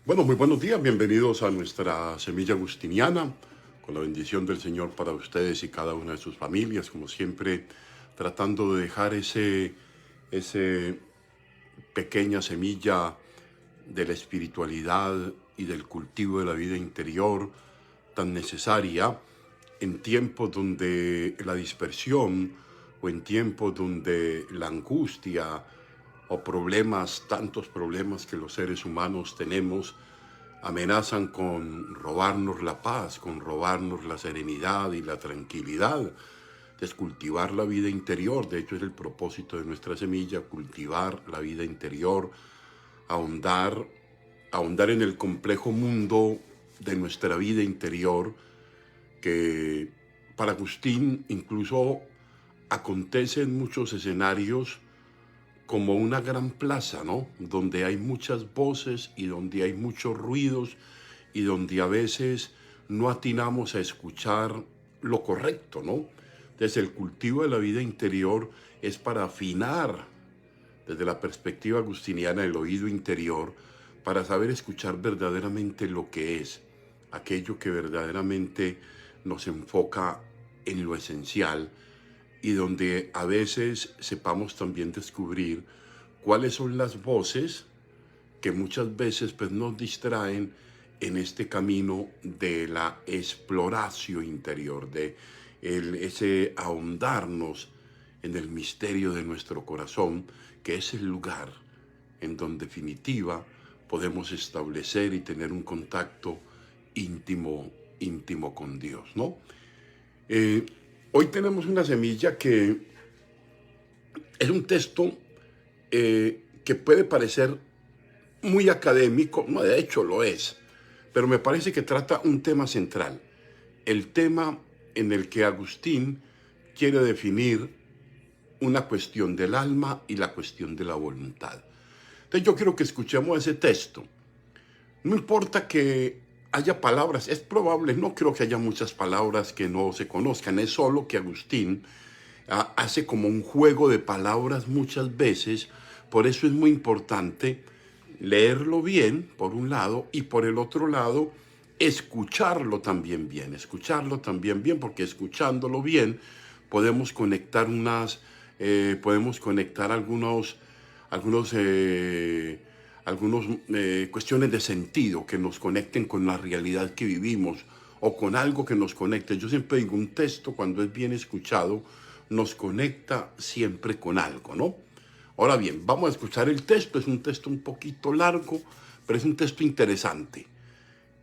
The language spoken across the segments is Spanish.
Bueno, muy buenos días, bienvenidos a nuestra semilla agustiniana, con la bendición del Señor para ustedes y cada una de sus familias, como siempre, tratando de dejar ese pequeña semilla de la espiritualidad y del cultivo de la vida interior tan necesaria en tiempos donde la dispersión o en tiempos donde la angustia o problemas, tantos problemas que los seres humanos tenemos, amenazan con robarnos la paz, con robarnos la serenidad y la tranquilidad. Descultivar la vida interior, de hecho es el propósito de nuestra semilla, cultivar la vida interior, ahondar, ahondar en el complejo mundo de nuestra vida interior, que para Agustín incluso acontece en muchos escenarios como una gran plaza, ¿no? Donde hay muchas voces y donde hay muchos ruidos y donde a veces no atinamos a escuchar lo correcto, ¿no? Desde el cultivo de la vida interior es para afinar, desde la perspectiva agustiniana, el oído interior, para saber escuchar verdaderamente lo que es, aquello que verdaderamente nos enfoca en lo esencial y donde a veces sepamos también descubrir cuáles son las voces que muchas veces pues, nos distraen en este camino de la exploración interior, de ese ahondarnos en el misterio de nuestro corazón, que es el lugar en donde definitiva podemos establecer y tener un contacto íntimo con Dios, ¿no? Eh, Hoy tenemos una semilla que es un texto que puede parecer muy académico, no, de hecho lo es, pero me parece que trata un tema central, el tema en el que Agustín quiere definir una cuestión del alma y la cuestión de la voluntad. Entonces yo quiero que escuchemos ese texto. No importa que haya palabras, es probable, no creo que haya muchas palabras que no se conozcan, es solo que Agustín hace como un juego de palabras muchas veces, por eso es muy importante leerlo bien, por un lado, y por el otro lado, escucharlo también bien, porque escuchándolo bien podemos conectar podemos conectar algunos, algunos cuestiones de sentido que nos conecten con la realidad que vivimos o con algo que nos conecte. Yo siempre digo, un texto cuando es bien escuchado nos conecta siempre con algo, ¿no? Ahora bien, vamos a escuchar el texto. Es un texto un poquito largo, pero es un texto interesante.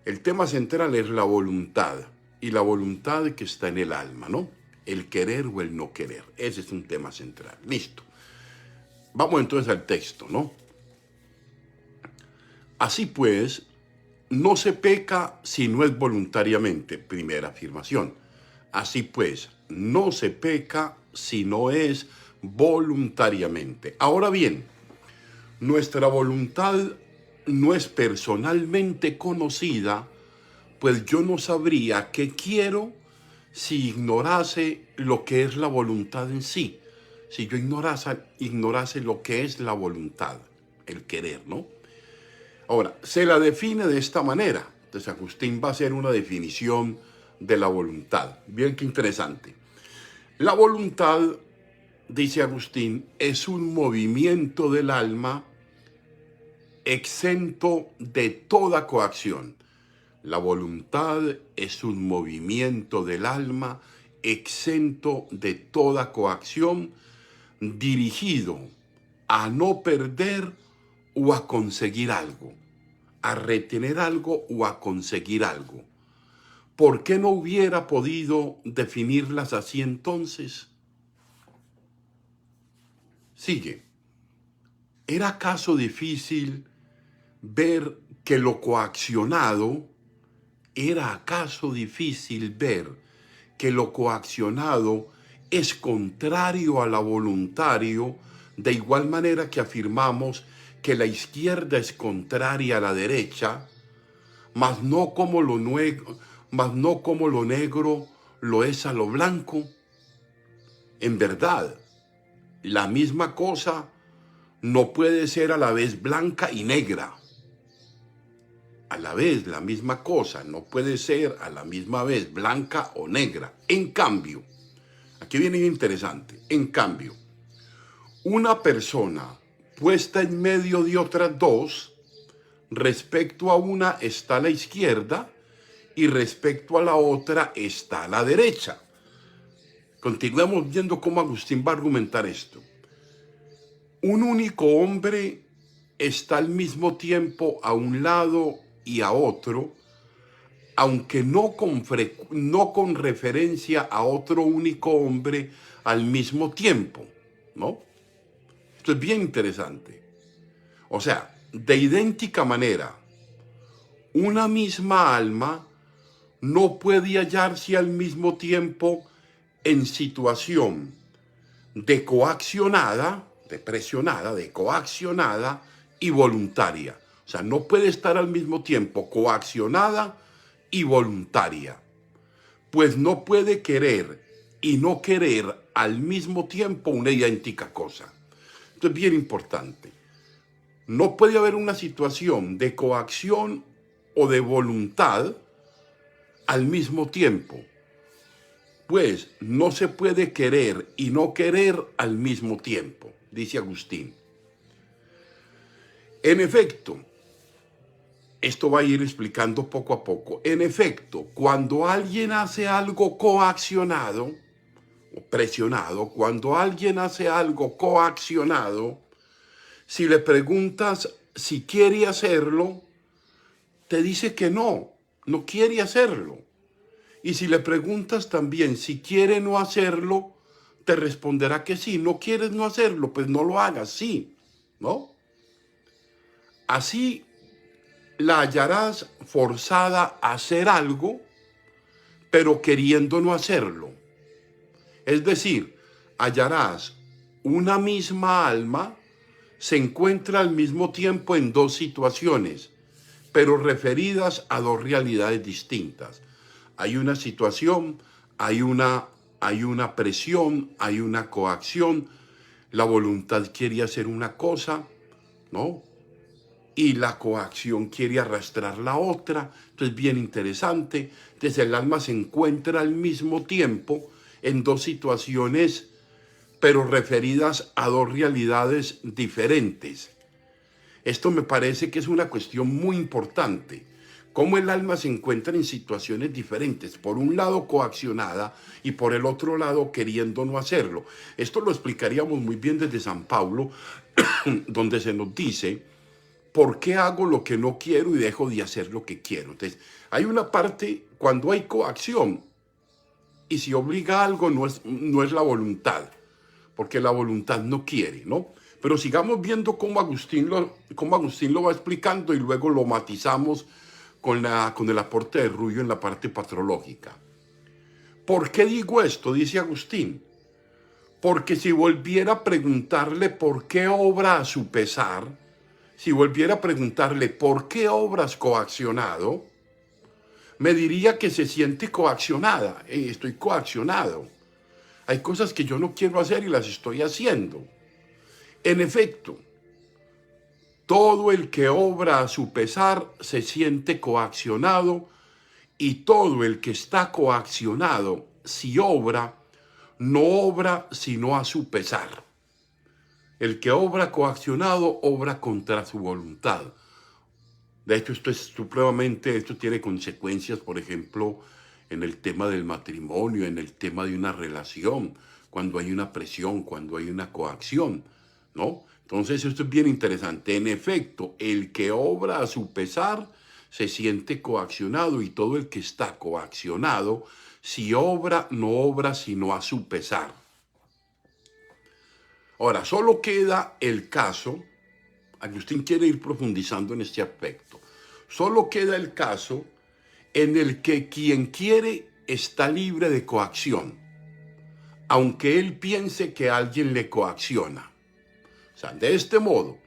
El tema central es la voluntad y la voluntad que está en el alma, ¿no? El querer o el no querer. Ese es un tema central. Listo. Vamos entonces al texto, ¿no? Así pues, no se peca si no es voluntariamente. Primera afirmación. Así pues, no se peca si no es voluntariamente. Ahora bien, nuestra voluntad no es personalmente conocida, pues yo no sabría qué quiero si ignorase lo que es la voluntad en sí. Si yo ignorase lo que es la voluntad, el querer, ¿no? Ahora, se la define de esta manera. Entonces Agustín va a hacer una definición de la voluntad. Bien, qué interesante. La voluntad, dice Agustín, es un movimiento del alma exento de toda coacción. La voluntad es un movimiento del alma exento de toda coacción, dirigido a no perder o a conseguir algo, a retener algo o a conseguir algo. ¿Por qué no hubiera podido definirlas así entonces? Sigue. ¿Era acaso difícil ver que lo coaccionado, era acaso difícil ver que lo coaccionado es contrario a lo voluntario, de igual manera que afirmamos que la izquierda es contraria a la derecha, mas no como lo negro lo es a lo blanco? En verdad, la misma cosa no puede ser a la vez blanca y negra. a la vez la misma cosa, no puede ser a la misma vez blanca o negra. En cambio, aquí viene interesante, en cambio, una persona puesta en medio de otras dos, respecto a una está a la izquierda y respecto a la otra está a la derecha. Continuemos viendo cómo Agustín va a argumentar esto. Un único hombre está al mismo tiempo a un lado y a otro, aunque no con referencia a otro único hombre al mismo tiempo, ¿no? Esto es bien interesante. O sea, de idéntica manera, una misma alma no puede hallarse al mismo tiempo en situación de coaccionada, de presionada, de coaccionada y voluntaria. O sea, no puede estar al mismo tiempo coaccionada y voluntaria, pues no puede querer y no querer al mismo tiempo una idéntica cosa. Esto es bien importante. No puede haber una situación de coacción o de voluntad al mismo tiempo, pues no se puede querer y no querer al mismo tiempo, dice Agustín. En efecto, esto va a ir explicando poco a poco. En efecto, cuando alguien hace algo coaccionado o presionado, cuando alguien hace algo coaccionado, si le preguntas si quiere hacerlo, te dice que no quiere hacerlo. Y si le preguntas también si quiere no hacerlo, te responderá que sí. No quieres no hacerlo, pues no lo hagas, sí, ¿no? Así la hallarás forzada a hacer algo, pero queriendo no hacerlo. Es decir, hallarás una misma alma se encuentra al mismo tiempo en dos situaciones, pero referidas a dos realidades distintas. Hay una situación, hay una presión, hay una coacción. La voluntad quiere hacer una cosa, ¿no? Y la coacción quiere arrastrar la otra. Entonces, bien interesante. Entonces, el alma se encuentra al mismo tiempo en dos situaciones, pero referidas a dos realidades diferentes. Esto me parece que es una cuestión muy importante. Cómo el alma se encuentra en situaciones diferentes, por un lado coaccionada y por el otro lado queriendo no hacerlo. Esto lo explicaríamos muy bien desde San Pablo, donde se nos dice, ¿por qué hago lo que no quiero y dejo de hacer lo que quiero? Entonces, hay una parte cuando hay coacción y si obliga a algo no es la voluntad, porque la voluntad no quiere, ¿no? Pero sigamos viendo cómo Agustín lo va explicando y luego lo matizamos con el aporte de Rullo en la parte patrológica. ¿Por qué digo esto? Dice Agustín. Porque si volviera a preguntarle por qué obra a su pesar, si volviera a preguntarle por qué obras coaccionado, me diría que se siente coaccionada. Estoy coaccionado. Hay cosas que yo no quiero hacer y las estoy haciendo. En efecto, todo el que obra a su pesar se siente coaccionado y todo el que está coaccionado, si obra, no obra sino a su pesar. El que obra coaccionado obra contra su voluntad. De hecho, esto tiene consecuencias, por ejemplo, en el tema del matrimonio, en el tema de una relación, cuando hay una presión, cuando hay una coacción, ¿no? Entonces, esto es bien interesante. En efecto, el que obra a su pesar se siente coaccionado y todo el que está coaccionado, si obra, no obra sino a su pesar. Ahora, solo queda el caso, Agustín quiere ir profundizando en este aspecto, solo queda el caso en el que quien quiere está libre de coacción, aunque él piense que alguien le coacciona. O sea, de este modo,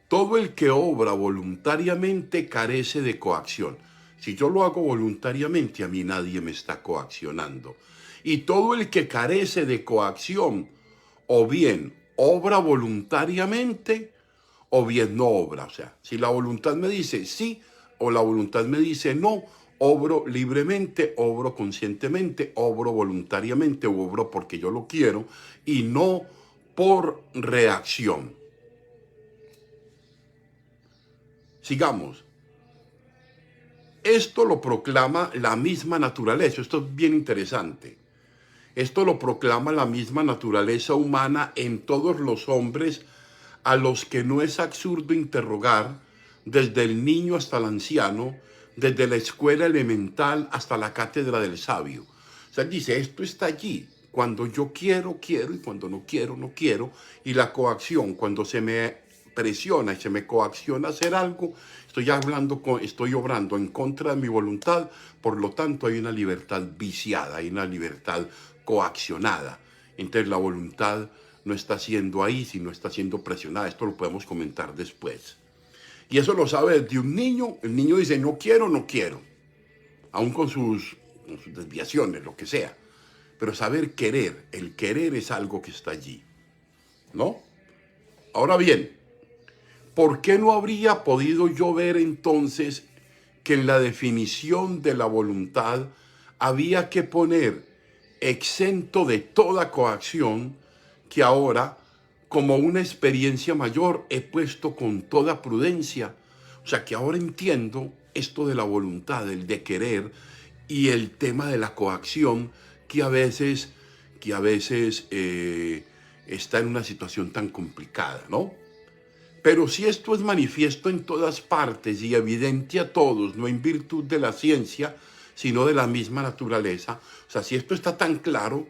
todo el que obra voluntariamente carece de coacción. Si yo lo hago voluntariamente, a mí nadie me está coaccionando. Y todo el que carece de coacción, o bien obra voluntariamente, o bien no obra. O sea, si la voluntad me dice, sí, o la voluntad me dice no, obro libremente, obro conscientemente, obro voluntariamente, obro porque yo lo quiero y no por reacción. Sigamos. Esto lo proclama la misma naturaleza. Esto es bien interesante. Esto lo proclama la misma naturaleza humana en todos los hombres a los que no es absurdo interrogar, desde el niño hasta el anciano, desde la escuela elemental hasta la cátedra del sabio. O sea, dice, esto está allí. Cuando yo quiero, quiero, y cuando no quiero, no quiero. Y la coacción, cuando se me presiona y se me coacciona a hacer algo, estoy obrando en contra de mi voluntad, por lo tanto hay una libertad viciada, hay una libertad coaccionada. Entonces la voluntad no está siendo ahí, sino está siendo presionada. Esto lo podemos comentar después. Y eso lo sabe desde un niño. El niño dice, no quiero, no quiero. Aún con sus desviaciones, lo que sea. Pero saber querer, el querer es algo que está allí, ¿no? Ahora bien, ¿por qué no habría podido yo ver entonces que en la definición de la voluntad había que poner exento de toda coacción, que ahora, como una experiencia mayor, he puesto con toda prudencia? O sea, que ahora entiendo esto de la voluntad, el de querer, y el tema de la coacción, que a veces está en una situación tan complicada, ¿no? Pero si esto es manifiesto en todas partes y evidente a todos, no en virtud de la ciencia, sino de la misma naturaleza, o sea, si esto está tan claro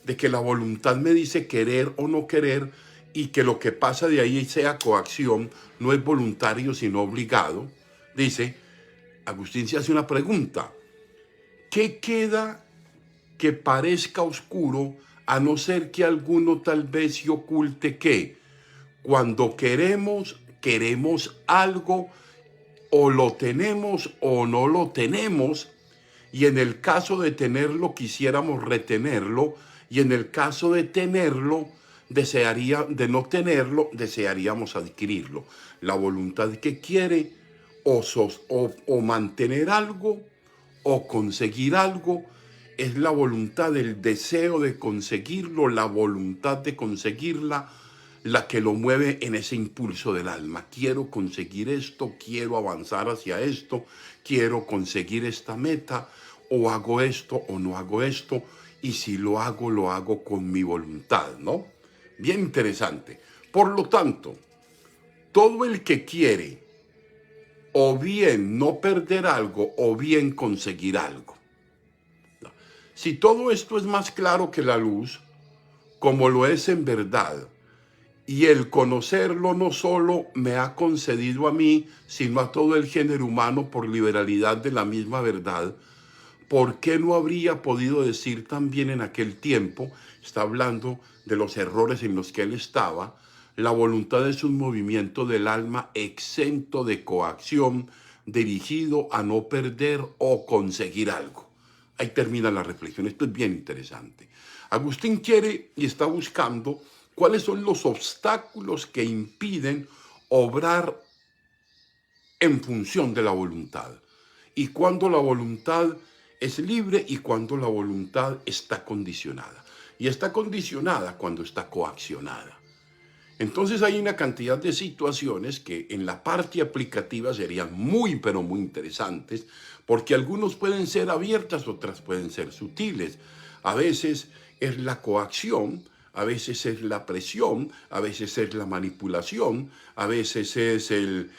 de que la voluntad me dice querer o no querer y que lo que pasa de ahí sea coacción, no es voluntario sino obligado, dice, Agustín se hace una pregunta: ¿qué queda que parezca oscuro, a no ser que alguno tal vez se oculte que cuando queremos algo, o lo tenemos o no lo tenemos, y en el caso de tenerlo quisiéramos retenerlo, y en el caso de tenerlo, de no tenerlo, desearíamos adquirirlo? La voluntad que quiere o mantener algo o conseguir algo es la voluntad, el deseo de conseguirlo, la voluntad de conseguirla, la que lo mueve en ese impulso del alma. Quiero conseguir esto, quiero avanzar hacia esto, quiero conseguir esta meta, o hago esto o no hago esto, y si lo hago con mi voluntad, ¿no? Bien interesante. Por lo tanto, todo el que quiere o bien no perder algo o bien conseguir algo. Si todo esto es más claro que la luz, como lo es en verdad, y el conocerlo no solo me ha concedido a mí, sino a todo el género humano por liberalidad de la misma verdad, ¿por qué no habría podido decir también en aquel tiempo? Está hablando de los errores en los que él estaba. La voluntad es un movimiento del alma exento de coacción, dirigido a no perder o conseguir algo. Ahí termina la reflexión. Esto es bien interesante. Agustín quiere y está buscando cuáles son los obstáculos que impiden obrar en función de la voluntad, y cuándo la voluntad es libre y cuándo la voluntad está condicionada. Y está condicionada cuando está coaccionada. Entonces hay una cantidad de situaciones que en la parte aplicativa serían muy, pero muy interesantes, porque algunos pueden ser abiertas, otras pueden ser sutiles. A veces es la coacción, a veces es la presión, a veces es la manipulación, a veces es el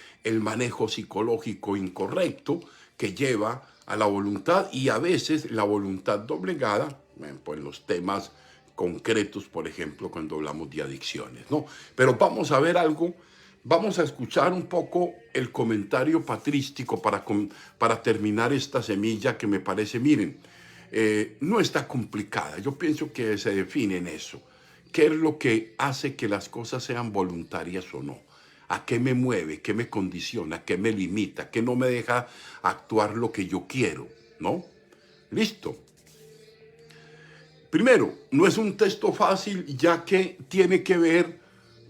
manejo psicológico incorrecto que lleva a la voluntad, y a veces la voluntad doblegada, pues los temas concretos, por ejemplo, cuando hablamos de adicciones, ¿no? Pero vamos a ver algo, vamos a escuchar un poco el comentario patrístico para terminar esta semilla que me parece, miren, no está complicada. Yo pienso que se define en eso. ¿Qué es lo que hace que las cosas sean voluntarias o no? ¿A qué me mueve? ¿Qué me condiciona? ¿Qué me limita? ¿Qué no me deja actuar lo que yo quiero? ¿No? Listo. Primero, no es un texto fácil, ya que tiene que ver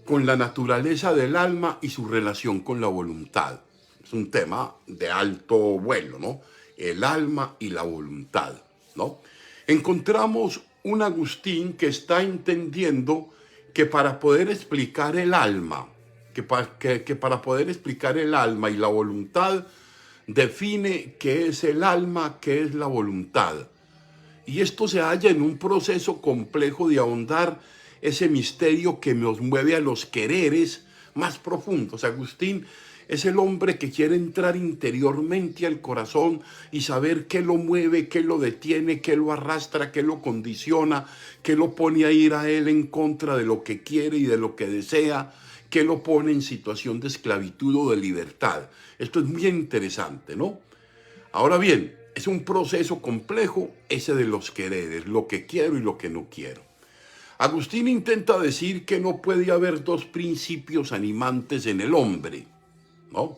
con la naturaleza del alma y su relación con la voluntad. Es un tema de alto vuelo, ¿no? El alma y la voluntad, ¿no? Encontramos un Agustín que está entendiendo que para poder explicar el alma, que para poder explicar el alma y la voluntad, define qué es el alma, qué es la voluntad. Y esto se halla en un proceso complejo de ahondar ese misterio que nos mueve a los quereres más profundos. Agustín es el hombre que quiere entrar interiormente al corazón y saber qué lo mueve, qué lo detiene, qué lo arrastra, qué lo condiciona, qué lo pone a ir a él en contra de lo que quiere y de lo que desea, qué lo pone en situación de esclavitud o de libertad. Esto es muy interesante, ¿no? Ahora bien, es un proceso complejo ese de los quereres, lo que quiero y lo que no quiero. Agustín intenta decir que no puede haber dos principios animantes en el hombre, ¿no?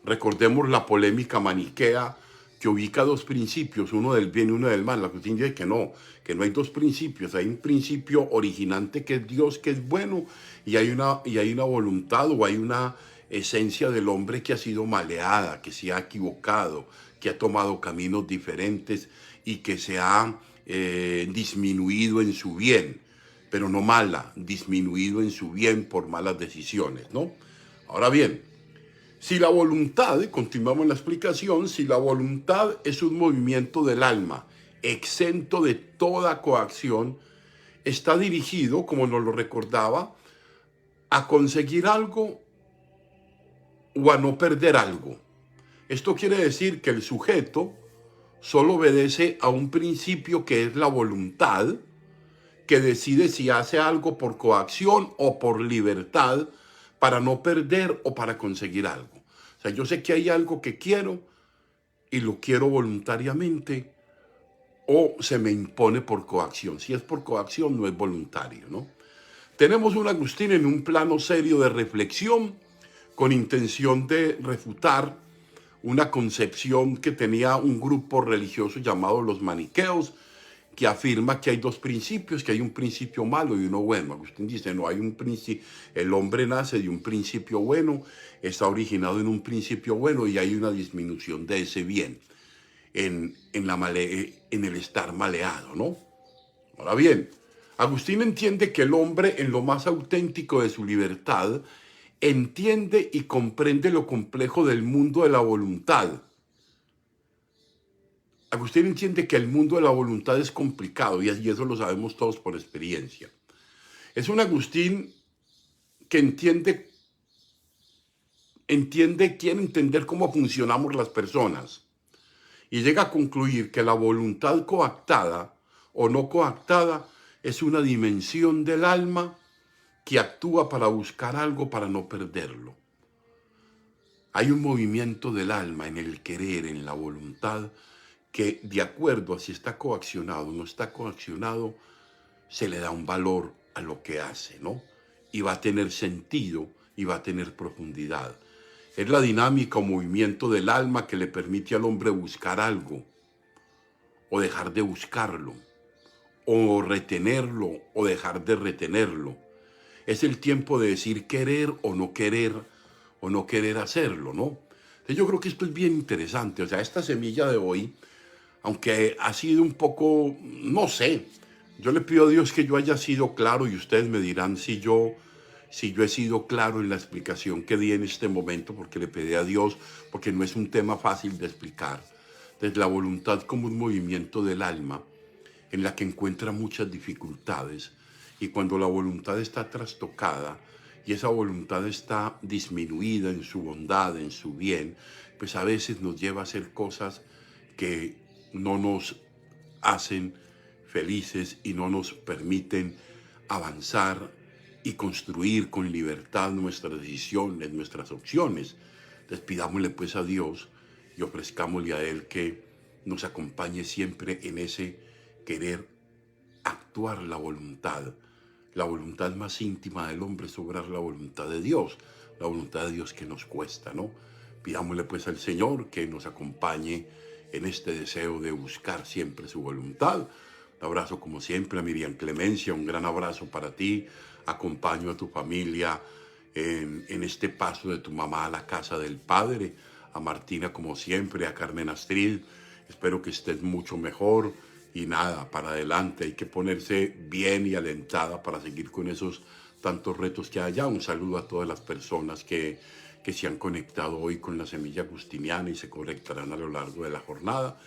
Recordemos la polémica maniquea que ubica dos principios, uno del bien y uno del mal. Agustín dice que no hay dos principios, hay un principio originante que es Dios, que es bueno, y hay una voluntad o hay una esencia del hombre que ha sido maleada, que se ha equivocado, que ha tomado caminos diferentes y que se ha disminuido en su bien, pero no mala, disminuido en su bien por malas decisiones, ¿no? Ahora bien, si la voluntad, continuamos la explicación, si la voluntad es un movimiento del alma, exento de toda coacción, está dirigido, como nos lo recordaba, a conseguir algo o a no perder algo. Esto quiere decir que el sujeto solo obedece a un principio que es la voluntad, que decide si hace algo por coacción o por libertad para no perder o para conseguir algo. O sea, yo sé que hay algo que quiero y lo quiero voluntariamente o se me impone por coacción. Si es por coacción, no es voluntario, ¿no? Tenemos un Agustín en un plano serio de reflexión con intención de refutar una concepción que tenía un grupo religioso llamado los maniqueos, que afirma que hay dos principios, que hay un principio malo y uno bueno. Agustín dice, no hay un principio, el hombre nace de un principio bueno, está originado en un principio bueno y hay una disminución de ese bien en el estar maleado, ¿no? Ahora bien, Agustín entiende que el hombre en lo más auténtico de su libertad entiende y comprende lo complejo del mundo de la voluntad. Agustín entiende que el mundo de la voluntad es complicado y eso lo sabemos todos por experiencia. Es un Agustín que quiere entender cómo funcionamos las personas y llega a concluir que la voluntad coactada o no coactada es una dimensión del alma que actúa para buscar algo para no perderlo. Hay un movimiento del alma en el querer, en la voluntad, que de acuerdo a si está coaccionado o no está coaccionado, se le da un valor a lo que hace, ¿no? Y va a tener sentido y va a tener profundidad. Es la dinámica o movimiento del alma que le permite al hombre buscar algo o dejar de buscarlo, o retenerlo o dejar de retenerlo. Es el tiempo de decir querer o no querer hacerlo, ¿no? Entonces yo creo que esto es bien interesante. O sea, esta semilla de hoy, aunque ha sido un poco, no sé, yo le pido a Dios que yo haya sido claro y ustedes me dirán si yo he sido claro en la explicación que di en este momento, porque le pedí a Dios, porque no es un tema fácil de explicar. Desde la voluntad como un movimiento del alma en la que encuentra muchas dificultades, y cuando la voluntad está trastocada y esa voluntad está disminuida en su bondad, en su bien, pues a veces nos lleva a hacer cosas que no nos hacen felices y no nos permiten avanzar y construir con libertad nuestras decisiones, nuestras opciones. Entonces pidámosle pues a Dios y ofrezcámosle a Él que nos acompañe siempre en ese querer actuar la voluntad más íntima del hombre es obrar la voluntad de Dios que nos cuesta, ¿no? Pidámosle pues al Señor que nos acompañe en este deseo de buscar siempre su voluntad. Un abrazo como siempre a Miriam Clemencia, un gran abrazo para ti. Acompaño a tu familia en este paso de tu mamá a la casa del Padre. a Martina como siempre, a Carmen Astrid. Espero que estés mucho mejor y nada, para adelante. Hay que ponerse bien y alentada para seguir con esos tantos retos que haya. Un saludo a todas las personas que se han conectado hoy con la Semilla Agustiniana y se conectarán a lo largo de la jornada.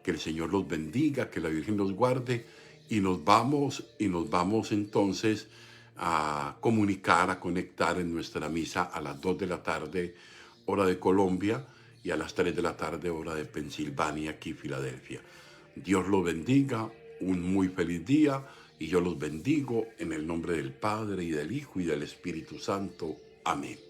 Que el Señor los bendiga, que la Virgen los guarde y nos vamos entonces a comunicar, a conectar en nuestra misa a las 2 de la tarde, hora de Colombia, y a las 3 de la tarde, hora de Pensilvania, aquí Filadelfia. Dios los bendiga, un muy feliz día, y yo los bendigo en el nombre del Padre, y del Hijo, y del Espíritu Santo. Amén.